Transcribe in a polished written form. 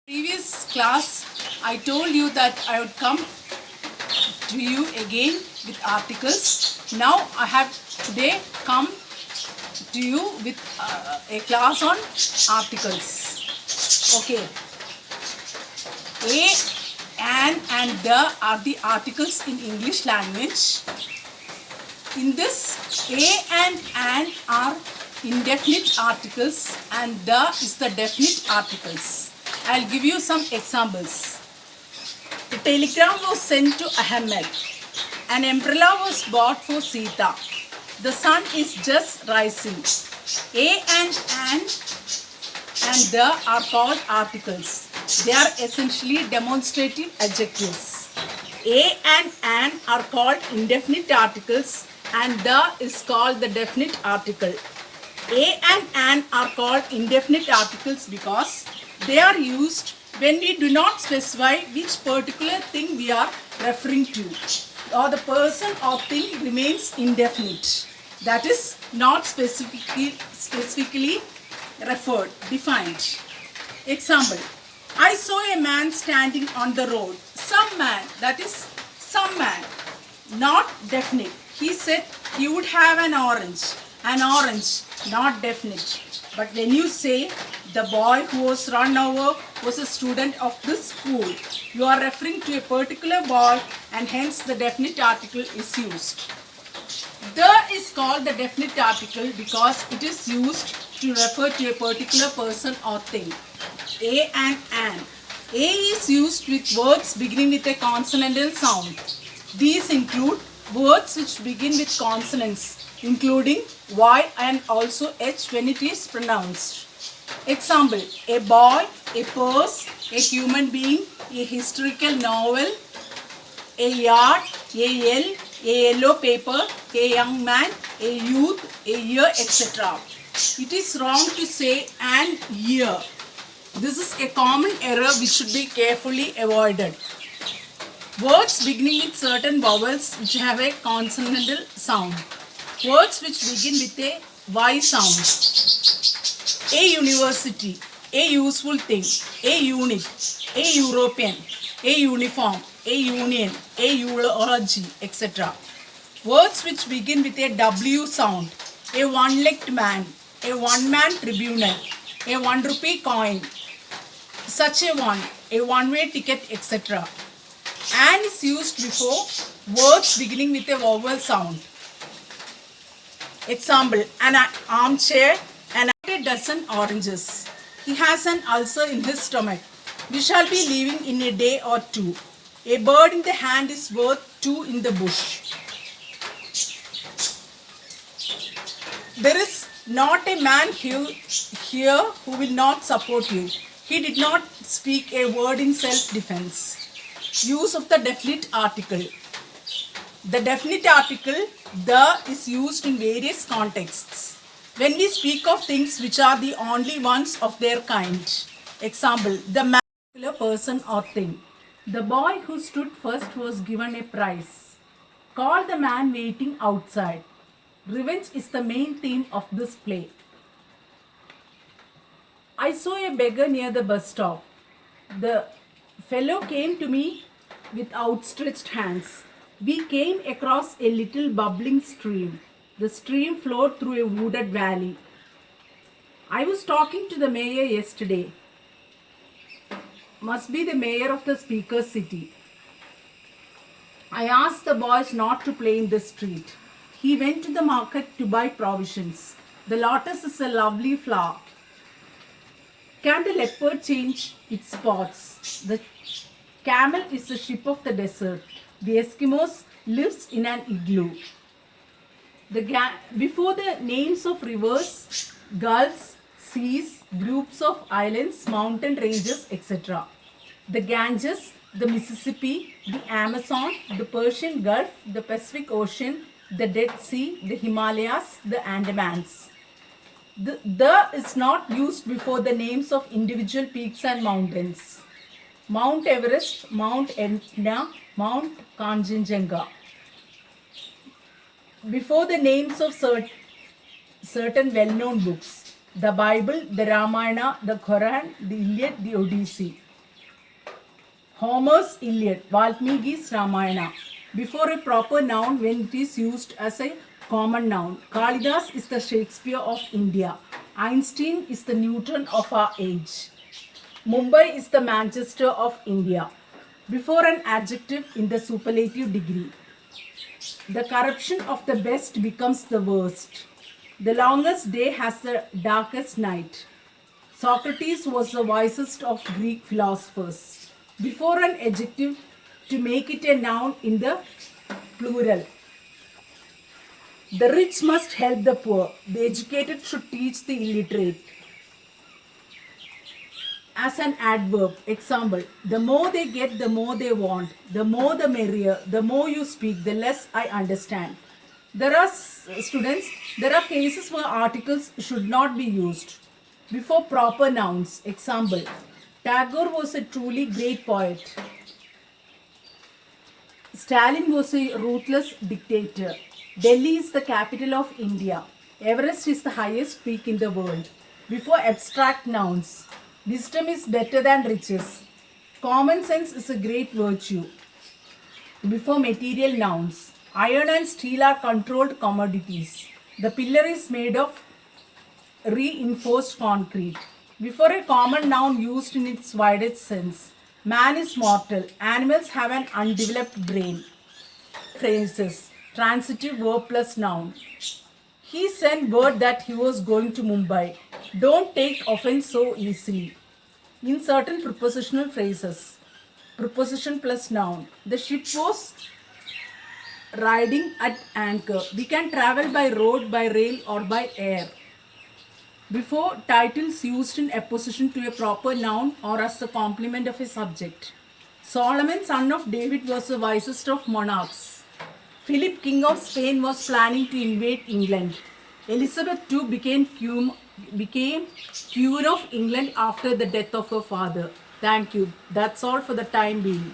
Previous class, I told you that I would come to you again with articles. Now I have today come to you with a class on articles. Okay. A, and the are the articles in English language. In this, a and an are indefinite articles and the is the definite articles. I'll give you some examples. The telegram was sent to Ahmed. An umbrella was bought for Sita. The sun is just rising. A and the are called articles. They are essentially demonstrative adjectives. A and an are called indefinite articles and the is called the definite article. A and an are called indefinite articles because they are used when we do not specify which particular thing we are referring to, or the person or thing remains indefinite. That is not specifically defined. Example, I saw a man standing on the road. Some man, that is some man, not definite. He said he would have an orange, not definite. But when you say the boy who was run over was a student of this school, you are referring to a particular boy and hence the definite article is used. The is called the definite article because it is used to refer to a particular person or thing. A and an. A is used with words beginning with a consonantal sound. These include words which begin with consonants, including Y and also H when it is pronounced. Example, a boy, a purse, a human being, a historical novel, a yard, a yell, a yellow paper, a young man, a youth, a year, etc. It is wrong to say an year. This is a common error which should be carefully avoided. Words beginning with certain vowels which have a consonantal sound. Words which begin with a Y sound. A university, a useful thing, a unit, a European, a uniform, a union, a eulogy, etc. Words which begin with a W sound. A one-legged man, a one-man tribunal, a 1 rupee coin, such a one, a one-way ticket, etc. And is used before words beginning with a vowel sound. Example, an armchair and a dozen oranges. He has an ulcer in his stomach. We shall be leaving in a day or two. A bird in the hand is worth two in the bush. There is not a man here who will not support you. He did not speak a word in self-defense. Use of the definite article. The definite article, the, is used in various contexts. When we speak of things which are the only ones of their kind. Example, the man, person or thing. The boy who stood first was given a prize. Call the man waiting outside. Revenge is the main theme of this play. I saw a beggar near the bus stop. The fellow came to me with outstretched hands. We came across a little bubbling stream. The stream flowed through a wooded valley. I was talking to the mayor yesterday. Must be the mayor of the speaker's city. I asked the boys not to play in the street. He went to the market to buy provisions. The lotus is a lovely flower. Can the leopard change its spots? The camel is the ship of the desert. The Eskimos lives in an igloo. Before the names of rivers, gulfs, seas, groups of islands, mountain ranges, etc. The Ganges, the Mississippi, the Amazon, the Persian Gulf, the Pacific Ocean, the Dead Sea, the Himalayas, the Andamans. The is not used before the names of individual peaks and mountains. Mount Everest, Mount Etna, Mount Kanchenjunga. Before the names of certain well-known books. The Bible, the Ramayana, the Quran, the Iliad, the Odyssey. Homer's Iliad, Valmiki's Ramayana. Before a proper noun when it is used as a common noun. Kalidas is the Shakespeare of India. Einstein is the Newton of our age. Mumbai is the Manchester of India. Before an adjective in the superlative degree. The corruption of the best becomes the worst. The longest day has the darkest night. Socrates was the wisest of Greek philosophers. Before an adjective, to make it a noun in the plural. The rich must help the poor. The educated should teach the illiterate. As an adverb, example, the more they get, the more they want. The more the merrier. The more you speak, the less I understand. There are cases where articles should not be used before proper nouns. Example, Tagore was a truly great poet. Stalin was a ruthless dictator. Delhi is the capital of India. Everest is the highest peak in the world. Before abstract nouns, wisdom is better than riches. Common sense is a great virtue. Before material nouns, iron and steel are controlled commodities. The pillar is made of reinforced concrete. Before a common noun used in its widest sense, man is mortal. Animals have an undeveloped brain. Phrases, transitive verb plus noun. He sent word that he was going to Mumbai. Don't take offense so easily. In certain prepositional phrases, preposition plus noun. The ship was riding at anchor. We can travel by road, by rail, or by air. Before titles used in apposition to a proper noun or as the complement of a subject. Solomon, son of David, was the wisest of monarchs. Philip, king of Spain, was planning to invade England. Elizabeth II became Queen of England after the death of her father. Thank you. That's all for the time being.